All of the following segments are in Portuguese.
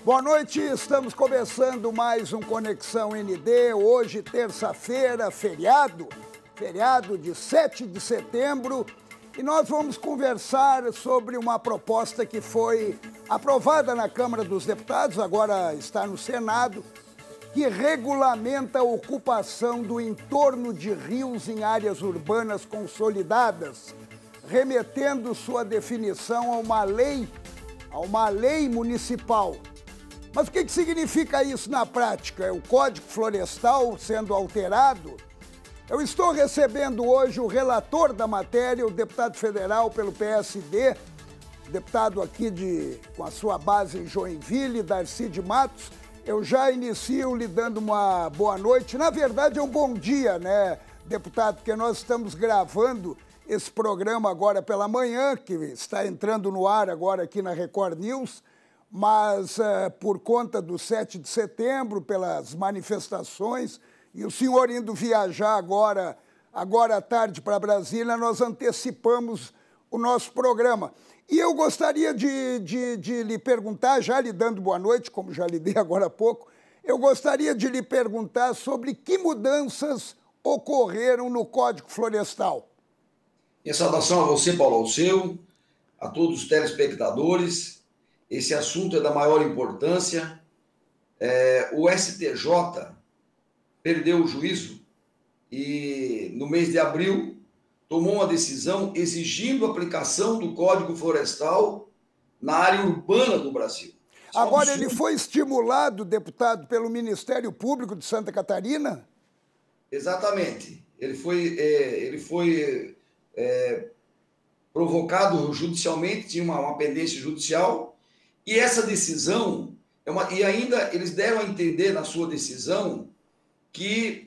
Boa noite, estamos começando mais um Conexão ND, hoje terça-feira, feriado de 7 de setembro, e nós vamos conversar sobre uma proposta que foi aprovada na Câmara dos Deputados, agora está no Senado, que regulamenta a ocupação do entorno de rios em áreas urbanas consolidadas, remetendo sua definição a uma lei municipal. Mas o que significa isso na prática? É o Código Florestal sendo alterado? Eu estou recebendo hoje o relator da matéria, o deputado federal pelo PSD, deputado aqui com a sua base em Joinville, Darcy de Matos. Eu já inicio lhe dando uma boa noite. Na verdade, é um bom dia, né, deputado? Porque nós estamos gravando esse programa agora pela manhã, que está entrando no ar agora aqui na Record News, mas por conta do 7 de setembro, pelas manifestações, e o senhor indo viajar agora à tarde para Brasília, nós antecipamos o nosso programa. E eu gostaria de lhe perguntar, já lhe dando boa noite, como já lhe dei agora há pouco, eu gostaria de lhe perguntar sobre que mudanças ocorreram no Código Florestal. Minha saudação a você, Paulo Alceu, a todos os telespectadores. Esse assunto é da maior importância. O STJ perdeu o juízo e, no mês de abril, tomou uma decisão exigindo a aplicação do Código Florestal na área urbana do Brasil. Agora, ele foi estimulado, deputado, pelo Ministério Público de Santa Catarina? Exatamente. Ele foi provocado judicialmente, tinha uma pendência judicial, e essa decisão, e ainda eles deram a entender na sua decisão que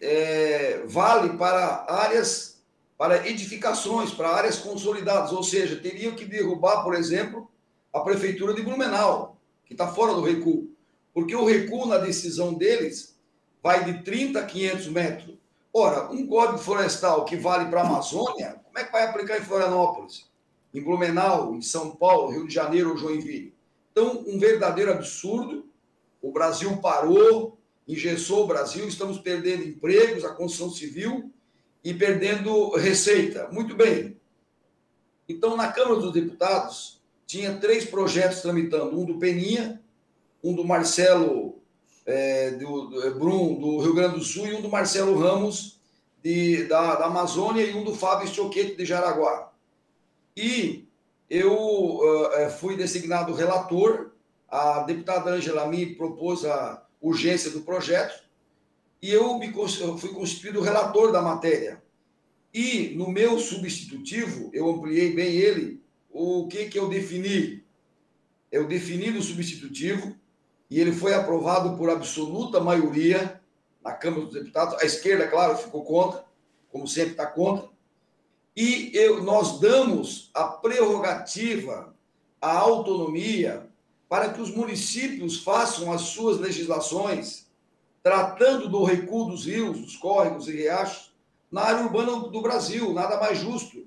vale para áreas, para edificações, para áreas consolidadas, ou seja, teriam que derrubar, por exemplo, a Prefeitura de Blumenau, que está fora do recuo, porque o recuo na decisão deles vai de 30 a 500 metros. Ora, um Código Florestal que vale para a Amazônia, como é que vai aplicar em Florianópolis, em Blumenau, em São Paulo, Rio de Janeiro ou Joinville? Então, um verdadeiro absurdo. O Brasil parou, engessou o Brasil, estamos perdendo empregos, a construção civil e perdendo receita. Muito bem. Então, na Câmara dos Deputados, tinha 3 projetos tramitando, um do Peninha, um do Marcelo Brum, do Rio Grande do Sul, e um do Marcelo Ramos, da Amazônia, e um do Fábio Stocchetti, de Jaraguá. E eu fui designado relator, a deputada Ângela me propôs a urgência do projeto, e eu fui constituído relator da matéria. E no meu substitutivo, eu ampliei bem ele, o que eu defini? Eu defini no substitutivo, e ele foi aprovado por absoluta maioria na Câmara dos Deputados. A esquerda, claro, ficou contra, como sempre está contra. E nós damos a prerrogativa, a autonomia, para que os municípios façam as suas legislações, tratando do recuo dos rios, dos córregos e riachos, na área urbana do Brasil, nada mais justo.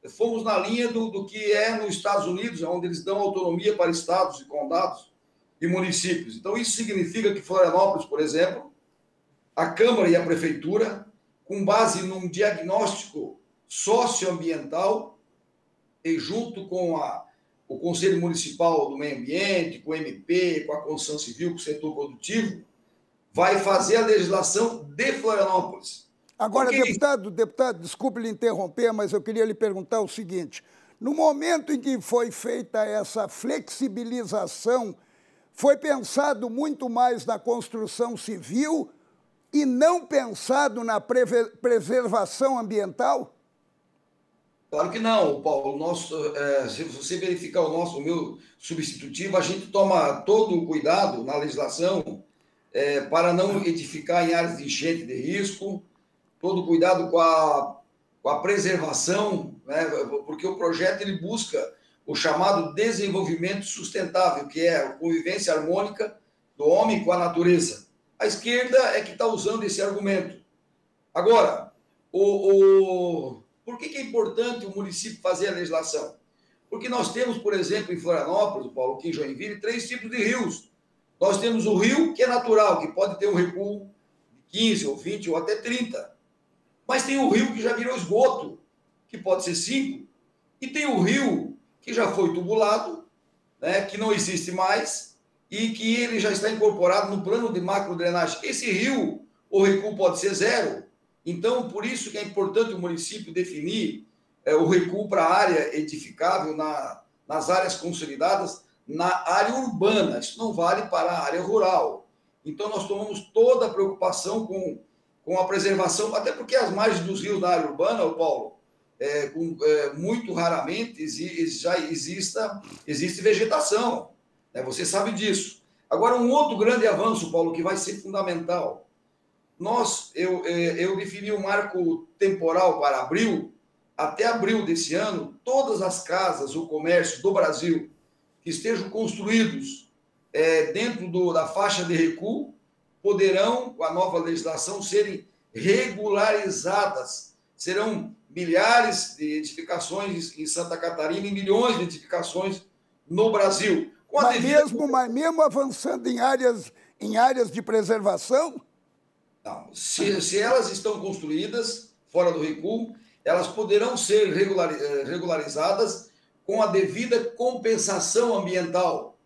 Fomos na linha do que é nos Estados Unidos, onde eles dão autonomia para estados e condados e municípios. Então, isso significa que Florianópolis, por exemplo, a Câmara e a Prefeitura, com base num diagnóstico socioambiental, e junto com o Conselho Municipal do Meio Ambiente, com o MP, com a construção civil, com o setor produtivo, vai fazer a legislação de Florianópolis. Agora, deputado, desculpe lhe interromper, mas eu queria lhe perguntar o seguinte: no momento em que foi feita essa flexibilização, foi pensado muito mais na construção civil e não pensado na preservação ambiental? Claro que não, Paulo. Se você verificar o meu substitutivo, a gente toma todo o cuidado na legislação para não edificar em áreas de enchente de risco, todo o cuidado com a preservação, né? Porque o projeto ele busca o chamado desenvolvimento sustentável, que é a convivência harmônica do homem com a natureza. A esquerda é que está usando esse argumento. Agora, por que é importante o município fazer a legislação? Porque nós temos, por exemplo, em Florianópolis, Paulo, aqui em Joinville, 3 tipos de rios. Nós temos o rio, que é natural, que pode ter um recuo de 15 ou 20 ou até 30. Mas tem o rio que já virou esgoto, que pode ser 5. E tem o rio que já foi tubulado, né, que não existe mais, e que ele já está incorporado no plano de macrodrenagem. Esse rio, o recuo pode ser 0. Então, por isso que é importante o município definir o recuo para a área edificável nas áreas consolidadas, na área urbana. Isso não vale para a área rural. Então, nós tomamos toda a preocupação com a preservação, até porque as margens dos rios na área urbana, Paulo, muito raramente já existe vegetação, né? Você sabe disso. Agora, um outro grande avanço, Paulo, que vai ser fundamental. Eu defini um marco temporal para abril. Até abril desse ano, todas as casas, o comércio do Brasil que estejam construídos dentro da faixa de recuo poderão, com a nova legislação, serem regularizadas. Serão milhares de edificações em Santa Catarina e milhões de edificações no Brasil. Mas mesmo avançando em áreas de preservação? Não, se elas estão construídas fora do recuo, elas poderão ser regularizadas com a devida compensação ambiental.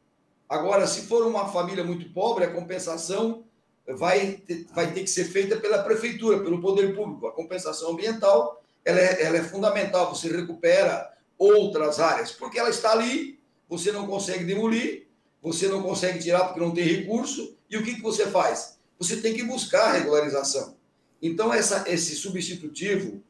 Agora, se for uma família muito pobre, a compensação vai ter que ser feita pela prefeitura, pelo poder público. A compensação ambiental ela é fundamental. Você recupera outras áreas, porque ela está ali, você não consegue demolir, você não consegue tirar porque não tem recurso, e o que você faz? Você tem que buscar a regularização. Então, esse substitutivo,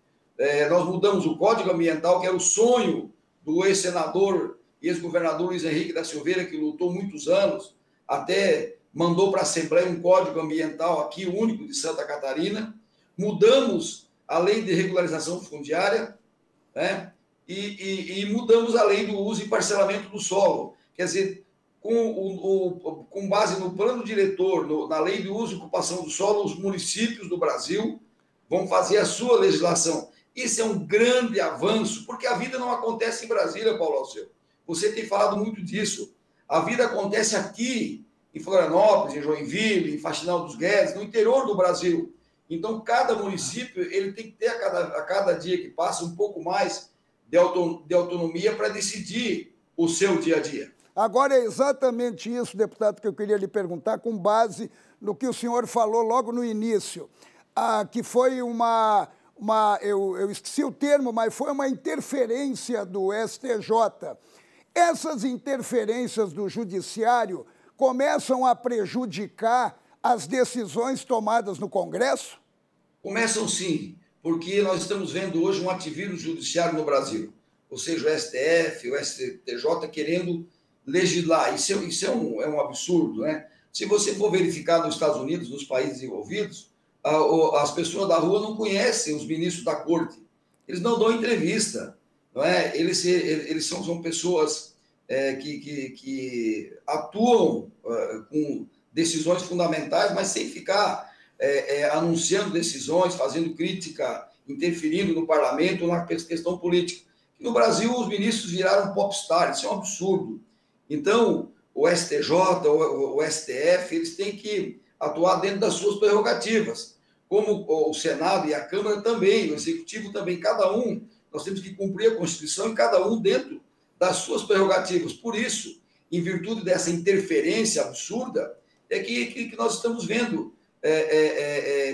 nós mudamos o Código Ambiental, que era o sonho do ex-senador e ex-governador Luiz Henrique da Silveira, que lutou muitos anos, até mandou para a Assembleia um Código Ambiental aqui, único de Santa Catarina. Mudamos a lei de regularização fundiária, né? E mudamos a lei do uso e parcelamento do solo. Quer dizer, com base no plano diretor, na lei de uso e ocupação do solo, os municípios do Brasil vão fazer a sua legislação. Isso é um grande avanço, porque a vida não acontece em Brasília, Paulo Alceu. Você tem falado muito disso. A vida acontece aqui, em Florianópolis, em Joinville, em Faxinal dos Guedes, no interior do Brasil. Então, cada município ele tem que ter, a cada dia que passa, um pouco mais de autonomia para decidir o seu dia a dia. Agora, é exatamente isso, deputado, que eu queria lhe perguntar, com base no que o senhor falou logo no início, que foi eu esqueci o termo, mas foi uma interferência do STJ. Essas interferências do judiciário começam a prejudicar as decisões tomadas no Congresso? Começam sim, porque nós estamos vendo hoje um ativismo judiciário no Brasil, ou seja, o STF, o STJ querendo legislar. Isso é um absurdo, né? Se você for verificar nos Estados Unidos, nos países desenvolvidos, as pessoas da rua não conhecem os ministros da corte, eles não dão entrevista, não é? Eles são pessoas que atuam com decisões fundamentais, mas sem ficar anunciando decisões, fazendo crítica, interferindo no parlamento ou na questão política. No Brasil, os ministros viraram popstar, isso é um absurdo. Então, o STJ, o STF, eles têm que atuar dentro das suas prerrogativas, como o Senado e a Câmara também, o Executivo também, cada um, nós temos que cumprir a Constituição e cada um dentro das suas prerrogativas. Por isso, em virtude dessa interferência absurda, é que nós estamos vendo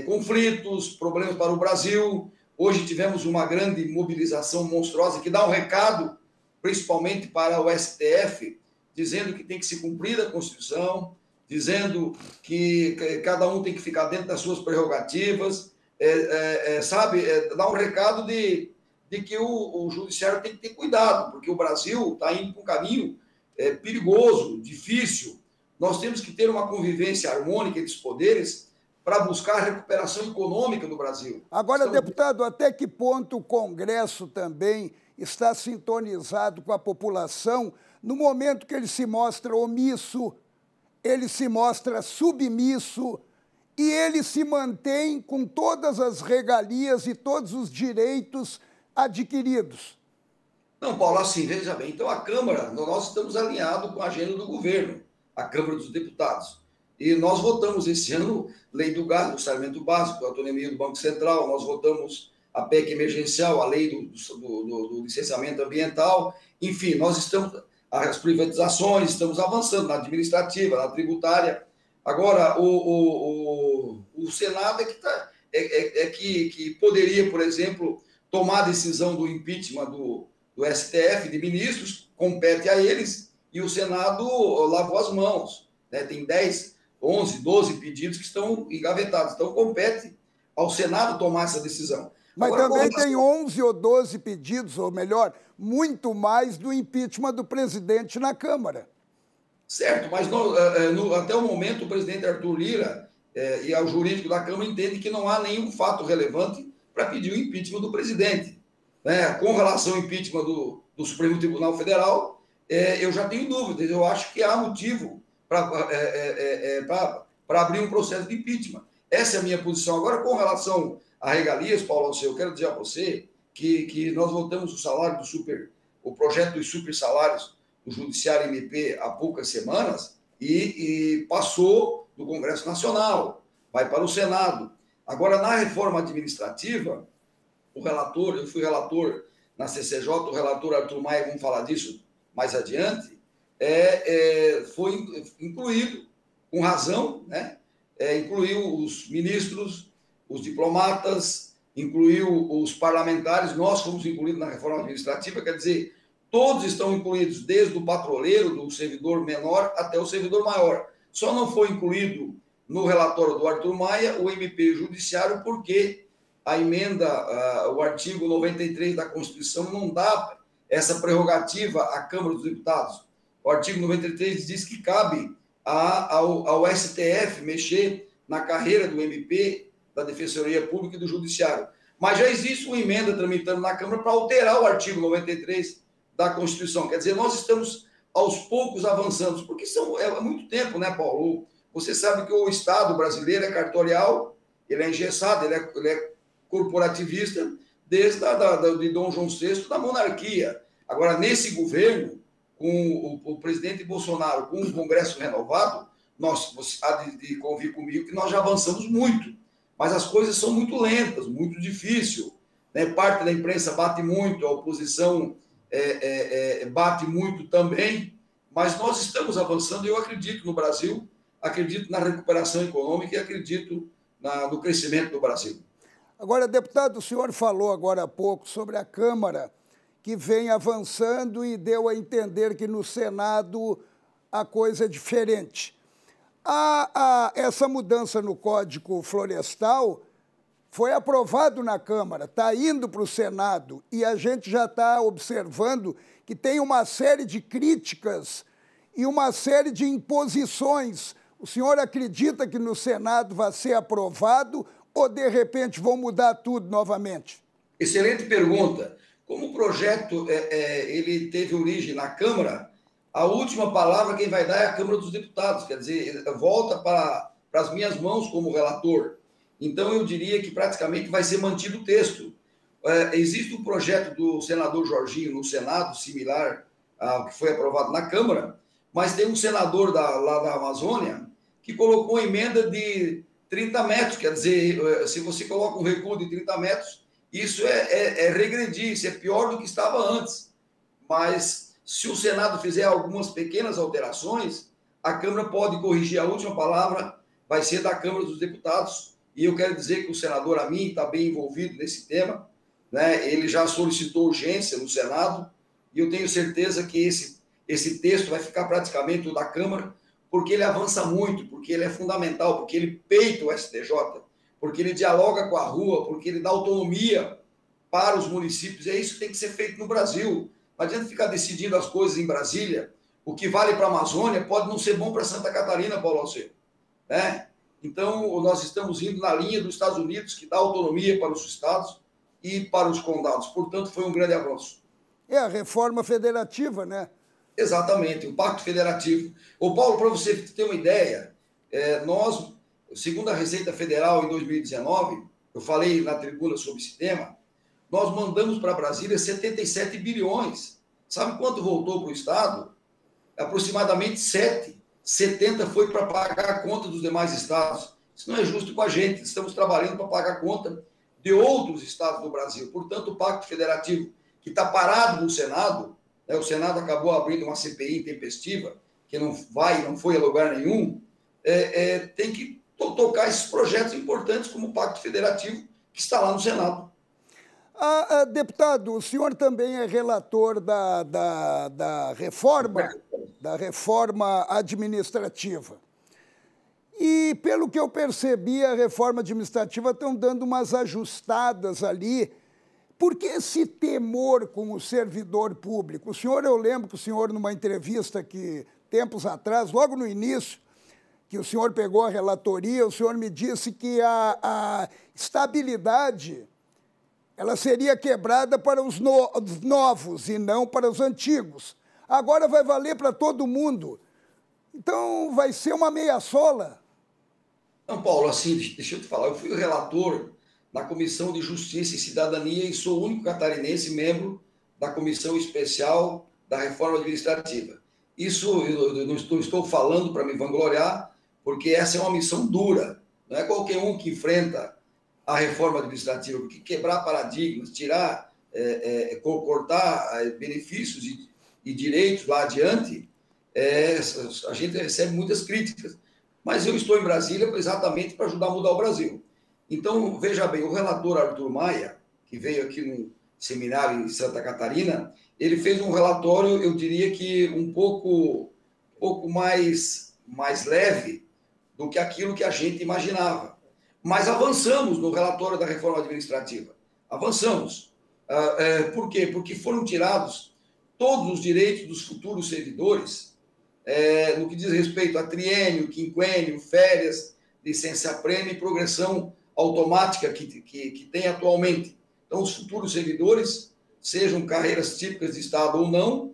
conflitos, problemas para o Brasil. Hoje tivemos uma grande mobilização monstruosa que dá um recado, principalmente para o STF, dizendo que tem que se cumprir a Constituição, dizendo que cada um tem que ficar dentro das suas prerrogativas, dá um recado de que o judiciário tem que ter cuidado, porque o Brasil está indo por um caminho perigoso, difícil. Nós temos que ter uma convivência harmônica entre os poderes para buscar a recuperação econômica do Brasil. Agora, deputado, até que ponto o Congresso também está sintonizado com a população no momento que ele se mostra omisso, ele se mostra submisso e ele se mantém com todas as regalias e todos os direitos adquiridos? Não, Paulo, assim, veja bem, então a Câmara, nós estamos alinhados com a agenda do governo. a Câmara dos Deputados. E nós votamos esse ano lei do gás, do saneamento básico, a autonomia do Banco Central, nós votamos a PEC emergencial, a lei do licenciamento ambiental, enfim, nós estamos, as privatizações, estamos avançando na administrativa, na tributária. Agora, o Senado que poderia, por exemplo, tomar a decisão do impeachment do STF, de ministros, compete a eles, e o Senado lavou as mãos, né? Tem 10, 11, 12 pedidos que estão engavetados, então compete ao Senado tomar essa decisão. Mas agora, também tem 11 ou 12 pedidos, ou melhor, muito mais do impeachment do presidente na Câmara. Certo, mas até o momento o presidente Arthur Lira e o jurídico da Câmara entendem que não há nenhum fato relevante para pedir o impeachment do presidente. Né? Com relação ao impeachment do Supremo Tribunal Federal, eu já tenho dúvidas, eu acho que há motivo para abrir um processo de impeachment. Essa é a minha posição. Agora, com relação a regalias, Paulo Alceu, eu quero dizer a você que nós votamos o salário o projeto dos super salários do Judiciário MP há poucas semanas e passou do Congresso Nacional, vai para o Senado. Agora, na reforma administrativa, eu fui relator na CCJ, o relator Arthur Maia, vamos falar disso mais adiante, foi incluído, com razão, né? Incluiu os ministros, os diplomatas, incluiu os parlamentares, nós fomos incluídos na reforma administrativa, quer dizer, todos estão incluídos, desde o patroleiro, do servidor menor até o servidor maior. Só não foi incluído no relatório do Arthur Maia o MP Judiciário, porque a emenda, o artigo 93 da Constituição não dá essa prerrogativa à Câmara dos Deputados. O artigo 93 diz que cabe ao STF mexer na carreira do MP, da Defensoria Pública e do Judiciário. Mas já existe uma emenda tramitando na Câmara para alterar o artigo 93 da Constituição. Quer dizer, nós estamos aos poucos avançando, porque é muito tempo, né, Paulo? Você sabe que o Estado brasileiro é cartorial, ele é engessado, ele é corporativista desde de Dom João VI, da monarquia. Agora, nesse governo, com o presidente Bolsonaro, com o Congresso renovado, você há de convir comigo que nós já avançamos muito, mas as coisas são muito lentas, muito difícil. Né? Parte da imprensa bate muito, a oposição bate muito também, mas nós estamos avançando e eu acredito no Brasil, acredito na recuperação econômica e acredito no crescimento do Brasil. Agora, deputado, o senhor falou agora há pouco sobre a Câmara, que vem avançando e deu a entender que no Senado a coisa é diferente. Essa mudança no Código Florestal foi aprovado na Câmara, está indo para o Senado e a gente já está observando que tem uma série de críticas e uma série de imposições. O senhor acredita que no Senado vai ser aprovado ou, de repente, vão mudar tudo novamente? Excelente pergunta. Como o projeto ele teve origem na Câmara, a última palavra quem vai dar é a Câmara dos Deputados, quer dizer, volta para as minhas mãos como relator. Então, eu diria que praticamente vai ser mantido o texto. Existe um projeto do senador Jorginho no Senado, similar ao que foi aprovado na Câmara, mas tem um senador lá da Amazônia que colocou uma emenda de 30 metros, quer dizer, se você coloca um recuo de 30 metros, isso é regredir, isso é pior do que estava antes. Mas se o Senado fizer algumas pequenas alterações, a Câmara pode corrigir. A última palavra vai ser da Câmara dos Deputados, e eu quero dizer que o senador Amin está bem envolvido nesse tema, né? Ele já solicitou urgência no Senado, e eu tenho certeza que esse texto vai ficar praticamente o da Câmara, porque ele avança muito, porque ele é fundamental, porque ele peita o STJ, porque ele dialoga com a rua, porque ele dá autonomia para os municípios. É isso que tem que ser feito no Brasil. Não adianta ficar decidindo as coisas em Brasília. O que vale para a Amazônia pode não ser bom para Santa Catarina, Paulo Alceu. Né? Então, nós estamos indo na linha dos Estados Unidos, que dá autonomia para os estados e para os condados. Portanto, foi um grande avanço. É a reforma federativa, né? Exatamente, o Pacto Federativo. Ô, Paulo, para você ter uma ideia, nós, segundo a Receita Federal, em 2019, eu falei na tribuna sobre esse tema, nós mandamos para Brasília 77 bilhões. Sabe quanto voltou para o Estado? Aproximadamente 7. 70 foi para pagar a conta dos demais estados. Isso não é justo com a gente. Estamos trabalhando para pagar a conta de outros estados do Brasil. Portanto, o Pacto Federativo, que está parado no Senado, né, o Senado acabou abrindo uma CPI intempestiva, que não foi a lugar nenhum, tem que tocar esses projetos importantes, como o Pacto Federativo, que está lá no Senado. Deputado, o senhor também é relator da reforma administrativa. E, pelo que eu percebi, a reforma administrativa estão dando umas ajustadas ali. Por que esse temor com o servidor público? Eu lembro que o senhor, numa entrevista que, tempos atrás, logo no início, que o senhor pegou a relatoria, o senhor me disse que a estabilidade ela seria quebrada para os novos e não para os antigos. Agora vai valer para todo mundo. Então, vai ser uma meia-sola. Não, Paulo, assim, deixa eu te falar, eu fui o relator na Comissão de Justiça e Cidadania e sou o único catarinense membro da Comissão Especial da Reforma Administrativa. Isso eu não estou falando para me vangloriar, porque essa é uma missão dura. Não é qualquer um que enfrenta a reforma administrativa, porque quebrar paradigmas, tirar, cortar benefícios e direitos lá adiante, a gente recebe muitas críticas. Mas eu estou em Brasília exatamente para ajudar a mudar o Brasil. Então, veja bem, o relator Arthur Maia, que veio aqui no seminário em Santa Catarina, ele fez um relatório, eu diria que um pouco mais leve do que aquilo que a gente imaginava. Mas avançamos no relatório da reforma administrativa. Avançamos. Por quê? Porque foram tirados todos os direitos dos futuros servidores, no que diz respeito a triênio, quinquênio, férias, licença-prêmio e progressão automática que tem atualmente. Então, os futuros servidores, sejam carreiras típicas de Estado ou não,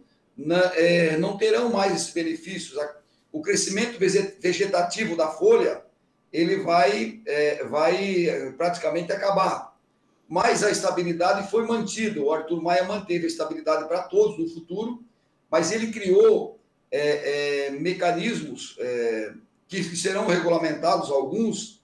não terão mais esses benefícios. O crescimento vegetativo da folha, ele vai praticamente acabar. Mas a estabilidade foi mantida. O Arthur Maia manteve a estabilidade para todos no futuro, mas ele criou mecanismos que serão regulamentados, alguns,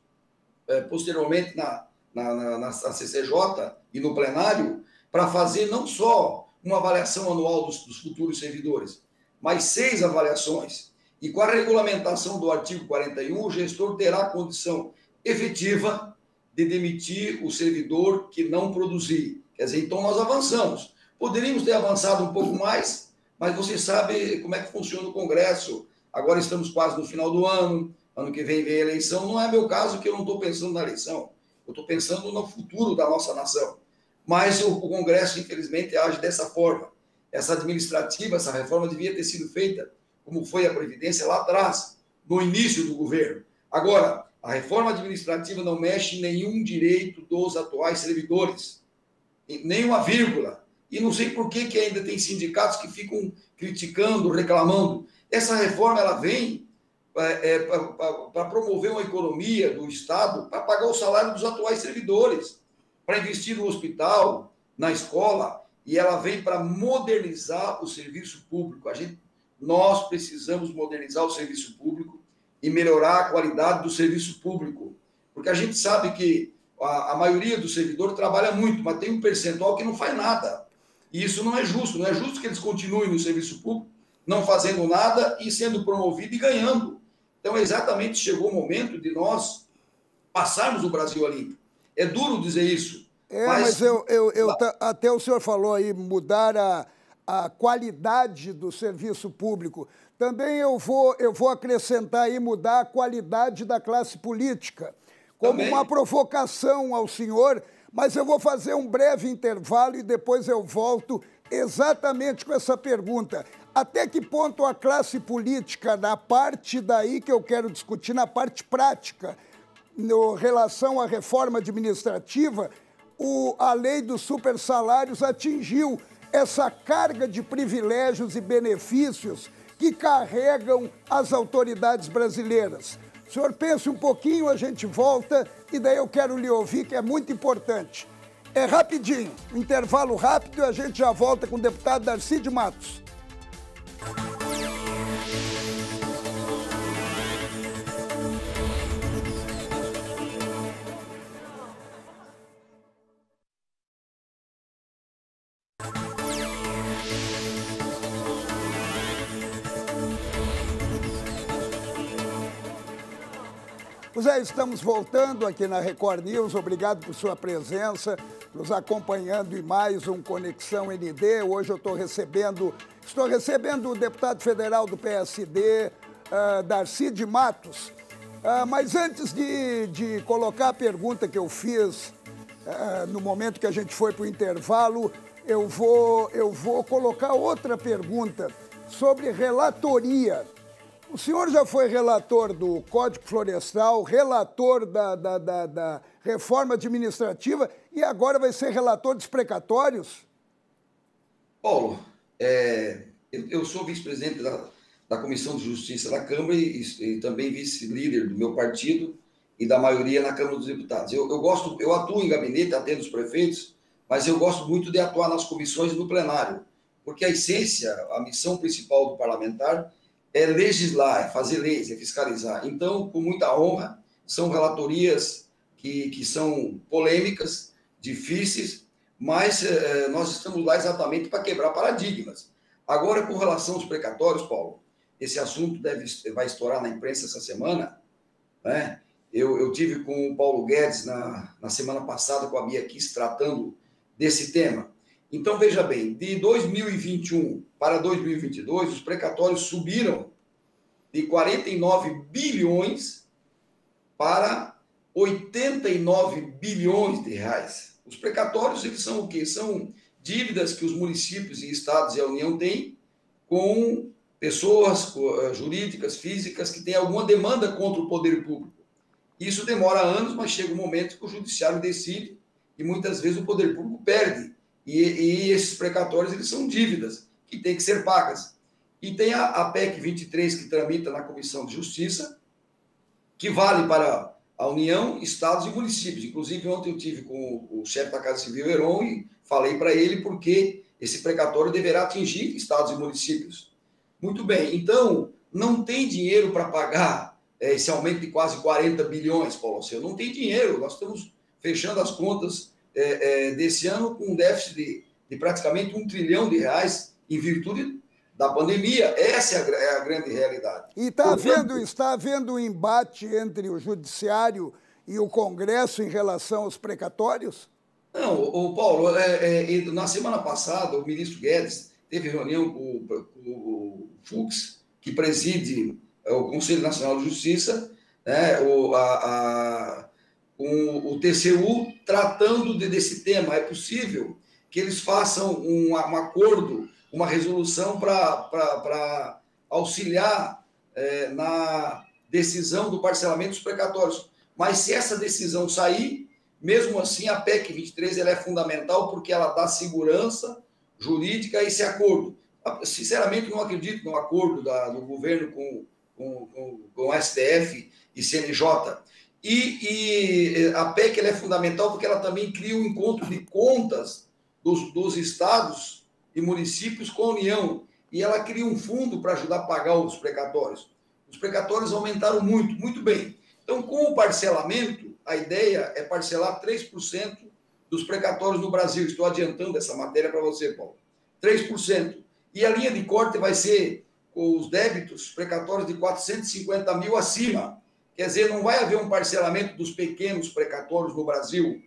posteriormente na CCJ e no plenário, para fazer não só uma avaliação anual dos futuros servidores, mas 6 avaliações. E com a regulamentação do artigo 41, o gestor terá a condição efetiva de demitir o servidor que não produzir. Quer dizer, então nós avançamos. Poderíamos ter avançado um pouco mais, mas você sabe como é que funciona o Congresso. Agora estamos quase no final do ano que vem a eleição. Não é meu caso, que eu não estou pensando na eleição. Eu estou pensando no futuro da nossa nação. Mas o Congresso, infelizmente, age dessa forma. Essa administrativa, essa reforma devia ter sido feita como foi a Previdência lá atrás, no início do governo. Agora, a reforma administrativa não mexe em nenhum direito dos atuais servidores, nenhuma vírgula. E não sei por que ainda tem sindicatos que ficam criticando, reclamando. Essa reforma ela vem para promover uma economia do Estado, para pagar o salário dos atuais servidores, para investir no hospital, na escola, e ela vem para modernizar o serviço público. Nós precisamos modernizar o serviço público e melhorar a qualidade do serviço público, porque a gente sabe que a maioria do servidor trabalha muito, mas tem um percentual que não faz nada. E isso não é justo. Não é justo que eles continuem no serviço público, não fazendo nada e sendo promovido e ganhando. Então, exatamente chegou o momento de nós passarmos o Brasil a limpo. É duro dizer isso. Mas até o senhor falou aí, mudar a qualidade do serviço público. Também eu vou acrescentar aí, mudar a qualidade da classe política, como uma provocação ao senhor, mas eu vou fazer um breve intervalo e depois eu volto exatamente com essa pergunta. Até que ponto a classe política, na parte daí que eu quero discutir, na parte prática, em relação à reforma administrativa, a lei dos supersalários atingiu essa carga de privilégios e benefícios que carregam as autoridades brasileiras. O senhor pense um pouquinho, a gente volta e daí eu quero lhe ouvir, que é muito importante. É rapidinho, intervalo rápido e a gente já volta com o deputado Darcy de Matos. Pois é, estamos voltando aqui na Record News. Obrigado por sua presença, nos acompanhando em mais um Conexão ND. Hoje eu estou recebendo o deputado federal do PSD, Darcy de Matos. Mas antes de colocar a pergunta que eu fiz no momento que a gente foi para o intervalo, eu vou colocar outra pergunta sobre relatoria. O senhor já foi relator do Código Florestal, relator da reforma administrativa e agora vai ser relator dos precatórios? Paulo, eu sou vice-presidente da Comissão de Justiça da Câmara e também vice-líder do meu partido e da maioria na Câmara dos Deputados. Eu atuo em gabinete, atendo os prefeitos, mas eu gosto muito de atuar nas comissões e no plenário, porque a essência, a missão principal do parlamentar é legislar, é fazer leis, é fiscalizar. Então, com muita honra, são relatorias que são polêmicas, difíceis, mas nós estamos lá exatamente para quebrar paradigmas. Agora, com relação aos precatórios, Paulo, esse assunto vai estourar na imprensa essa semana, né? Eu tive com o Paulo Guedes na semana passada, com a Bia Kiss, tratando desse tema. Então, veja bem, de 2021 para 2022, os precatórios subiram de 49 bilhões para 89 bilhões de reais. Os precatórios, eles são o quê? São dívidas que os municípios e estados e a União têm com pessoas jurídicas, físicas, que têm alguma demanda contra o poder público. Isso demora anos, mas chega um momento que o judiciário decide e muitas vezes o poder público perde. E esses precatórios, eles são dívidas que têm que ser pagas. E tem a PEC 23, que tramita na Comissão de Justiça, que vale para a União, estados e municípios. Inclusive, ontem eu tive com o chefe da Casa Civil, Heron, e falei para ele porque esse precatório deverá atingir estados e municípios. Muito bem, então, não tem dinheiro para pagar esse aumento de quase 40 bilhões, Paulo Alceu. Não tem dinheiro, nós estamos fechando as contas desse ano com um déficit de praticamente R$1 trilhão em virtude da pandemia. Essa é a grande realidade. E está havendo um embate entre o Judiciário e o Congresso em relação aos precatórios? Não, Paulo, na semana passada, o ministro Guedes teve reunião com o Fux, que preside o Conselho Nacional de Justiça, né, com o TCU, tratando desse tema. É possível que eles façam um acordo, uma resolução para auxiliar na decisão do parcelamento dos precatórios. Mas se essa decisão sair, mesmo assim, a PEC 23 ela é fundamental porque ela dá segurança jurídica a esse acordo. Sinceramente, não acredito no acordo do governo com o STF e CNJ. E a PEC ela é fundamental porque ela também cria um encontro de contas dos estados e municípios com a União. E ela cria um fundo para ajudar a pagar os precatórios. Os precatórios aumentaram muito, muito bem. Então, com o parcelamento, a ideia é parcelar 3% dos precatórios no Brasil. Estou adiantando essa matéria para você, Paulo. 3%. E a linha de corte vai ser com os débitos precatórios de 450 mil acima. Quer dizer, não vai haver um parcelamento dos pequenos precatórios no Brasil.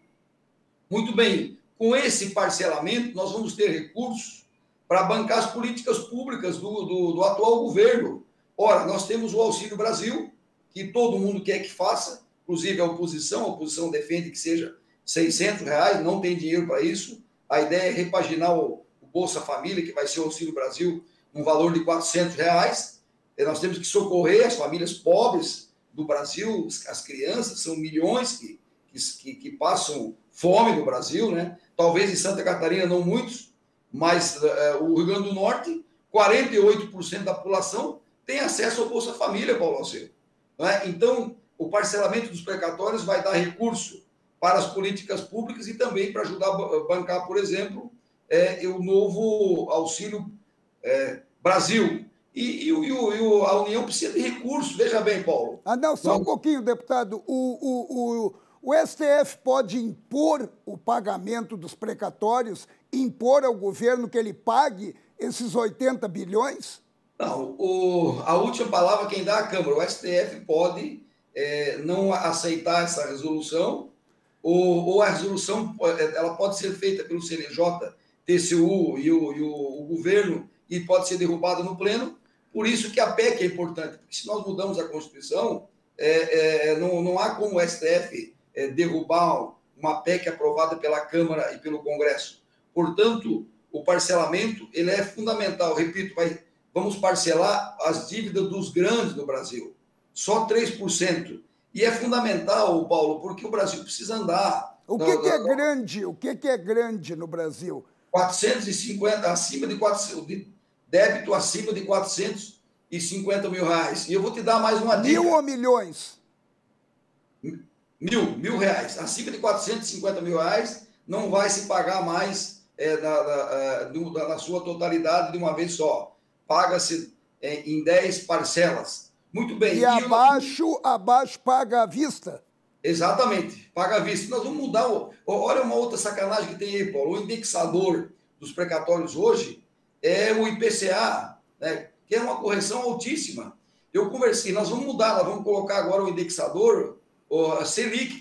Muito bem. Com esse parcelamento, nós vamos ter recursos para bancar as políticas públicas do atual governo. Ora, nós temos o Auxílio Brasil, que todo mundo quer que faça, inclusive a oposição defende que seja R$600, não tem dinheiro para isso. A ideia é repaginar o Bolsa Família, que vai ser o Auxílio Brasil, um valor de R$400. E nós temos que socorrer as famílias pobres do Brasil, as crianças, são milhões que passam fome no Brasil, né? Talvez em Santa Catarina não muitos, mas o Rio Grande do Norte, 48% da população tem acesso ao Bolsa Família, Paulo Alceu. Então, o parcelamento dos precatórios vai dar recurso para as políticas públicas e também para ajudar a bancar, por exemplo, o novo Auxílio Brasil. E a União precisa de recursos. Veja bem, Paulo. Não, só um pouquinho, deputado. O STF pode impor o pagamento dos precatórios, impor ao governo que ele pague esses 80 bilhões? Não, a última palavra quem dá é a Câmara. O STF pode não aceitar essa resolução, ou a resolução ela pode ser feita pelo CNJ, TCU e o governo e pode ser derrubada no pleno. Por isso que a PEC é importante, porque se nós mudamos a Constituição, não há como o STF derrubar uma PEC aprovada pela Câmara e pelo Congresso. Portanto, o parcelamento ele é fundamental. Repito, vamos parcelar as dívidas dos grandes no Brasil, só 3%. E é fundamental, Paulo, porque o Brasil precisa andar. O que é grande? O que é grande no Brasil? 450, acima de 400, débito acima de 450 mil reais. E eu vou te dar mais uma dica. 1.000 ou milhões? Mil reais. Acima de 450 mil reais, não vai se pagar mais na sua totalidade de uma vez só. Paga-se em 10 parcelas. Muito bem. E abaixo paga à vista? Exatamente, paga à vista. Nós vamos mudar. Olha uma outra sacanagem que tem aí, Paulo. O indexador dos precatórios hoje é o IPCA, né, que é uma correção altíssima. Eu conversei, nós vamos mudar, nós vamos colocar agora o indexador, a Selic,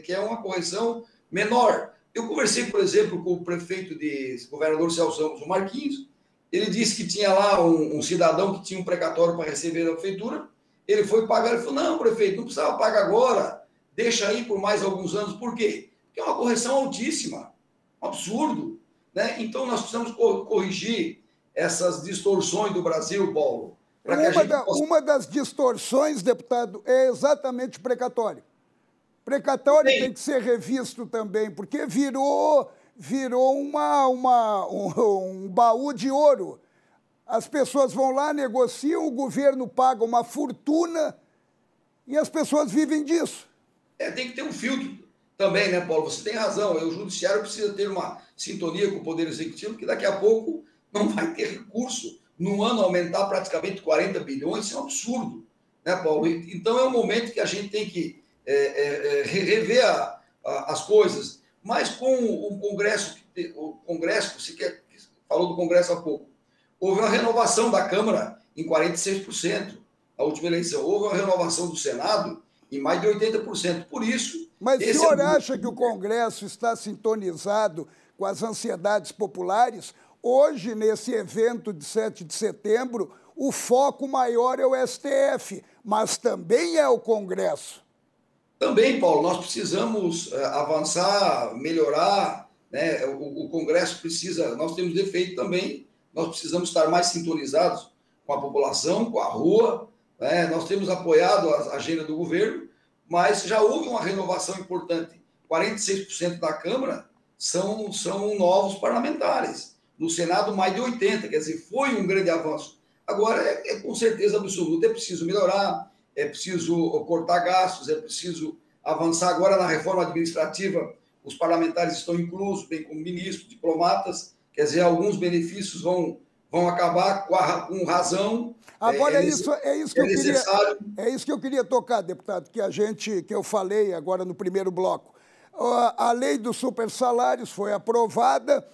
que é uma correção menor. Eu conversei, por exemplo, com o prefeito o governador Celso Ramos, o Marquinhos. Ele disse que tinha lá um cidadão que tinha um precatório para receber da prefeitura. Ele foi pagar, ele falou, não, prefeito, não precisava pagar agora, deixa aí por mais alguns anos. Por quê? Porque é uma correção altíssima, um absurdo, né? Então, nós precisamos corrigir essas distorções do Brasil, Paulo. Uma das distorções, deputado, é exatamente o precatório. Precatório tem que ser revisto também, porque virou um baú de ouro. As pessoas vão lá, negociam, o governo paga uma fortuna e as pessoas vivem disso. Tem que ter um filtro também, né, Paulo? Você tem razão. O judiciário precisa ter uma sintonia com o Poder Executivo, porque daqui a pouco não vai ter recurso. No ano aumentar praticamente 40 bilhões, isso é um absurdo, né, Paulo? Então é um momento que a gente tem que rever as coisas. Mas com o Congresso, você falou do Congresso há pouco, houve uma renovação da Câmara em 46%, na última eleição. Houve uma renovação do Senado em mais de 80%. Por isso... Mas o senhor acha que o Congresso está sintonizado com as ansiedades populares? Hoje, nesse evento de 7 de setembro, o foco maior é o STF, mas também é o Congresso. Também, Paulo, nós precisamos avançar, melhorar, né? O Congresso precisa, nós temos defeito também, nós precisamos estar mais sintonizados com a população, com a rua, né? Nós temos apoiado a agenda do governo, mas já houve uma renovação importante. 46% da Câmara são novos parlamentares. No Senado, mais de 80%, quer dizer, foi um grande avanço. Agora, com certeza absoluta, é preciso melhorar, é preciso cortar gastos, é preciso avançar agora na reforma administrativa. Os parlamentares estão inclusos, bem como ministros, diplomatas, quer dizer, alguns benefícios vão acabar com razão. Agora, é isso que eu queria tocar, deputado, que eu falei agora no primeiro bloco. A lei dos supersalários foi aprovada,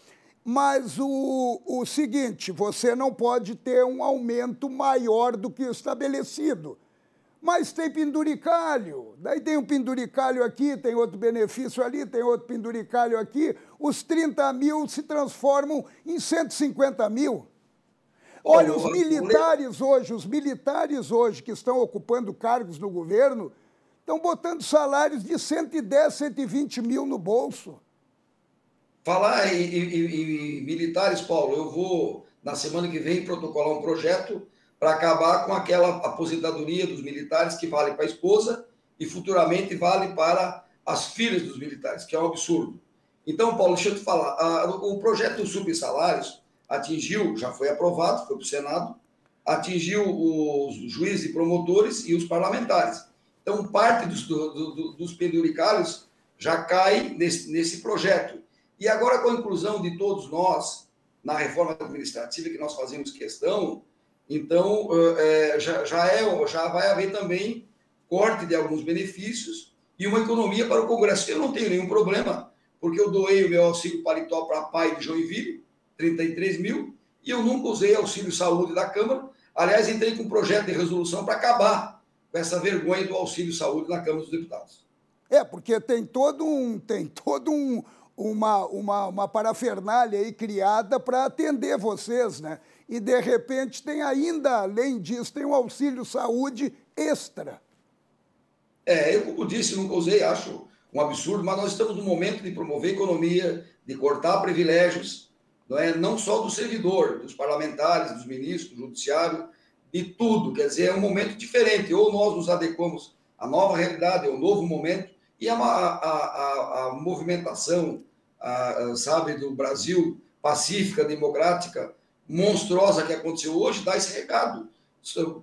mas o seguinte, você não pode ter um aumento maior do que o estabelecido. Mas tem penduricalho, daí tem um penduricalho aqui, tem outro benefício ali, tem outro penduricalho aqui, os 30 mil se transformam em 150 mil. Olha, os militares hoje que estão ocupando cargos no governo estão botando salários de 110, 120 mil no bolso. Falar em militares, Paulo, eu vou, na semana que vem, protocolar um projeto para acabar com aquela aposentadoria dos militares que vale para a esposa e futuramente vale para as filhas dos militares, que é um absurdo. Então, Paulo, deixa eu te falar, o projeto dos subsalários atingiu, já foi aprovado, foi para o Senado, atingiu os juízes e promotores e os parlamentares. Então, parte dos penduricários já cai nesse projeto. E agora, com a inclusão de todos nós na reforma administrativa, que nós fazemos questão, então já vai haver também corte de alguns benefícios e uma economia para o Congresso. Eu não tenho nenhum problema, porque eu doei o meu auxílio paletó para a PAI de Joinville, 33 mil, e eu nunca usei auxílio saúde da Câmara. Aliás, entrei com um projeto de resolução para acabar com essa vergonha do auxílio saúde na Câmara dos Deputados. Porque tem uma parafernália aí criada para atender vocês, né? E, de repente, tem ainda, além disso, tem um auxílio saúde extra. Eu, como disse, nunca usei, acho um absurdo, mas nós estamos no momento de promover economia, de cortar privilégios, não só do servidor, dos parlamentares, dos ministros, do judiciário, de tudo. Quer dizer, é um momento diferente. Ou nós nos adequamos à nova realidade, ao novo momento, e a movimentação, sabe, do Brasil, pacífica, democrática, monstruosa que aconteceu hoje, dá esse recado,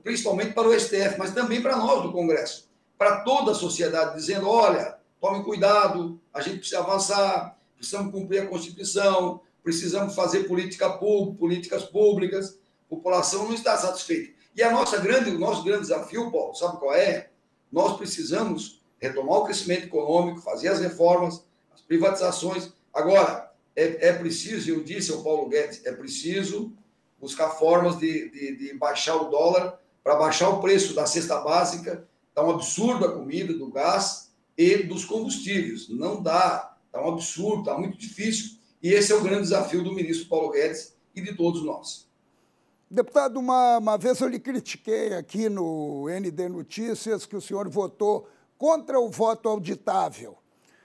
principalmente para o STF, mas também para nós do Congresso, para toda a sociedade, dizendo, olha, tome cuidado, a gente precisa avançar, precisamos cumprir a Constituição, precisamos fazer políticas públicas, a população não está satisfeita. E o nosso grande desafio, Paulo, sabe qual é? Nós precisamos retomar o crescimento econômico, fazer as reformas, as privatizações. Agora, é preciso, eu disse ao Paulo Guedes, é preciso buscar formas de baixar o dólar, para baixar o preço da cesta básica. Está um absurdo a comida, do gás e dos combustíveis. Não dá, está um absurdo, está muito difícil. E esse é o grande desafio do ministro Paulo Guedes e de todos nós. Deputado, uma vez eu lhe critiquei aqui no ND Notícias que o senhor votou contra o voto auditável.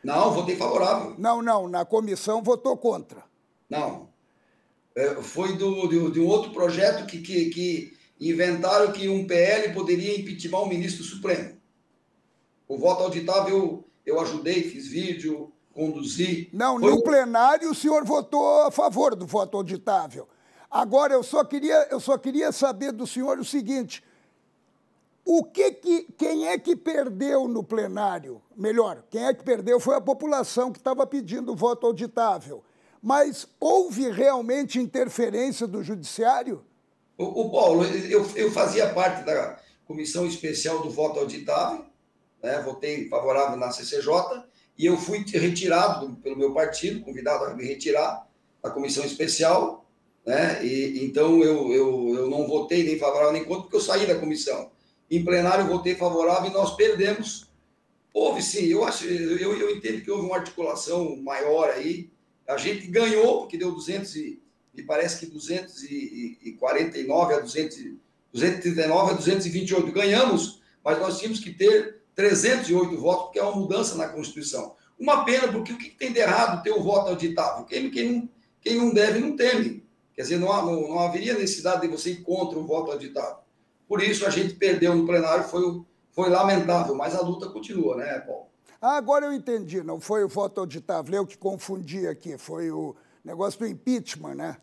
Não, votei favorável. Não, na comissão votou contra. Não. Foi de um outro projeto que inventaram que um PL poderia impeachment o ministro Supremo. O voto auditável eu ajudei, fiz vídeo, conduzi. Não, no plenário o senhor votou a favor do voto auditável. Agora, eu só queria saber do senhor o seguinte, quem é que perdeu no plenário? Melhor, quem é que perdeu foi a população que estava pedindo o voto auditável. Mas houve realmente interferência do judiciário? O Paulo, eu fazia parte da comissão especial do voto auditável, votei favorável na CCJ, e eu fui retirado pelo meu partido, convidado a me retirar da comissão especial, então eu não votei nem favorável nem contra, porque eu saí da comissão. Em plenário eu votei favorável e nós perdemos. Houve sim, eu entendo que houve uma articulação maior aí. A gente ganhou, porque deu 249 a 239 a 228. Ganhamos, mas nós tínhamos que ter 308 votos, porque é uma mudança na Constituição. Uma pena, porque o que tem de errado ter o voto auditável? Quem não deve, não teme. Quer dizer, não haveria necessidade de você ir contra o voto auditável. Por isso, a gente perdeu no plenário, foi lamentável, mas a luta continua, né, Paulo? Agora eu entendi, não foi o voto auditável, eu que confundi aqui, foi o negócio do impeachment, né?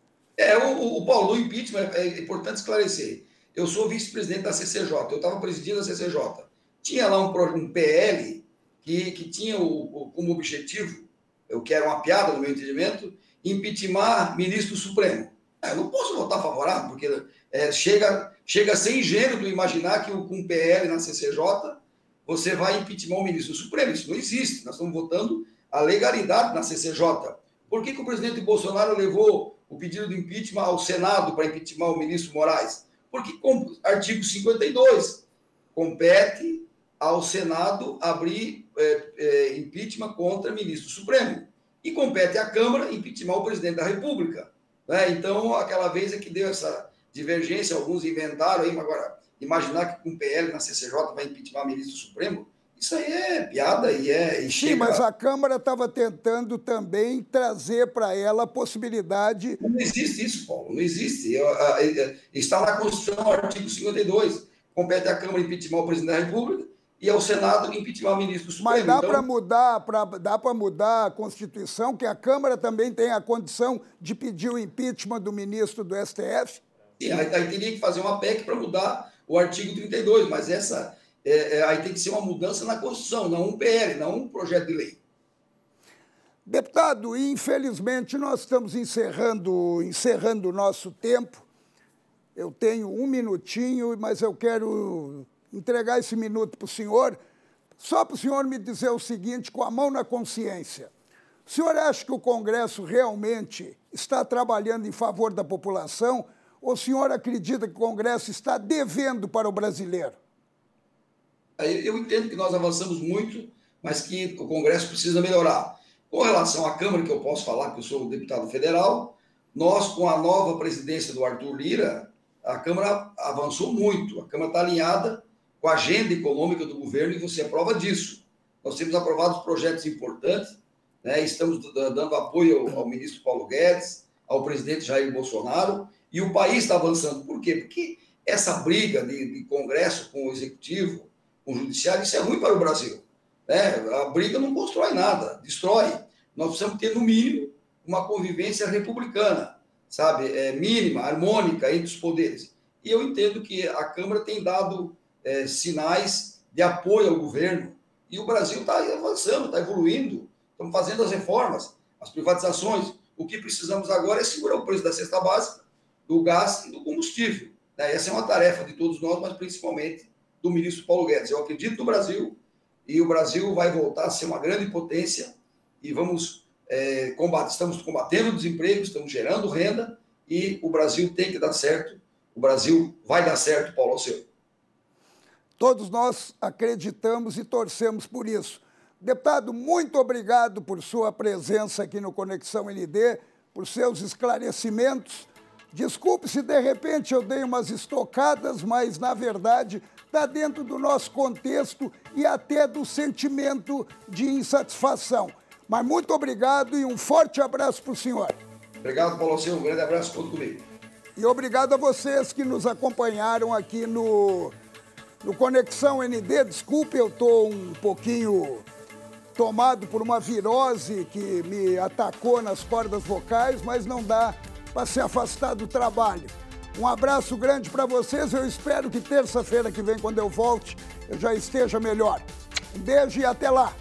Paulo, o impeachment, é importante esclarecer. Eu sou vice-presidente da CCJ, eu estava presidindo a CCJ. Tinha lá um PL que tinha como objetivo, o que era uma piada no meu entendimento, impeachment ministro Supremo. Eu não posso votar favorável, porque chega a ser ingênuo imaginar que com um PL na CCJ você vai impeachment o ministro Supremo. Isso não existe. Nós estamos votando a legalidade na CCJ. Por que o presidente Bolsonaro levou o pedido de impeachment ao Senado para impeachment o ministro Moraes? Porque, com artigo 52, compete ao Senado abrir impeachment contra o ministro Supremo. E compete à Câmara impeachment o presidente da República. Então, aquela vez é que deu essa divergência, alguns inventaram aí, mas agora, imaginar que com o PL na CCJ vai impeachment o ministro Supremo, isso aí é piada e Sim, mas a Câmara estava tentando também trazer para ela a possibilidade... Não existe isso, Paulo, não existe. Está na Constituição, artigo 52, compete à Câmara impeachment o presidente da República e ao Senado impeachment o ministro Supremo. Mas dá para mudar a Constituição, que a Câmara também tem a condição de pedir o impeachment do ministro do STF? Sim, aí teria que fazer uma PEC para mudar o artigo 32, mas aí tem que ser uma mudança na Constituição, não um PL, não um projeto de lei. Deputado, infelizmente nós estamos encerrando o nosso tempo. Eu tenho um minutinho, mas eu quero entregar esse minuto para o senhor, só para o senhor me dizer o seguinte, com a mão na consciência. O senhor acha que o Congresso realmente está trabalhando em favor da população ou o senhor acredita que o Congresso está devendo para o brasileiro? Eu entendo que nós avançamos muito, mas que o Congresso precisa melhorar. Com relação à Câmara, que eu posso falar que eu sou deputado federal, nós, com a nova presidência do Arthur Lira, a Câmara avançou muito. A Câmara está alinhada com a agenda econômica do governo e você é prova disso. Nós temos aprovado projetos importantes, né? Estamos dando apoio ao ministro Paulo Guedes, ao presidente Jair Bolsonaro, e o país está avançando. Por quê? Porque essa briga de Congresso com o Executivo, com o Judiciário, isso é ruim para o Brasil. Né? A briga não constrói nada, destrói. Nós precisamos ter, no mínimo, uma convivência republicana, sabe? Mínima, harmônica entre os poderes. E eu entendo que a Câmara tem dado sinais de apoio ao governo, e o Brasil está avançando, está evoluindo, estamos fazendo as reformas, as privatizações. O que precisamos agora é segurar o preço da cesta básica, do gás e do combustível. Essa é uma tarefa de todos nós, mas principalmente do ministro Paulo Guedes. Eu acredito no Brasil, e o Brasil vai voltar a ser uma grande potência, e estamos combatendo o desemprego, estamos gerando renda, e o Brasil tem que dar certo. O Brasil vai dar certo, Paulo Alceu. Todos nós acreditamos e torcemos por isso. Deputado, muito obrigado por sua presença aqui no Conexão ND, por seus esclarecimentos. Desculpe se de repente eu dei umas estocadas, mas na verdade está dentro do nosso contexto e até do sentimento de insatisfação. Mas muito obrigado e um forte abraço para o senhor. Obrigado, Paulo Alceu. Um grande abraço, conto comigo. E obrigado a vocês que nos acompanharam aqui no Conexão ND. Desculpe, eu estou um pouquinho tomado por uma virose que me atacou nas cordas vocais, mas não dá para se afastar do trabalho. Um abraço grande para vocês. Eu espero que terça-feira que vem, quando eu volte, eu já esteja melhor. Um beijo e até lá.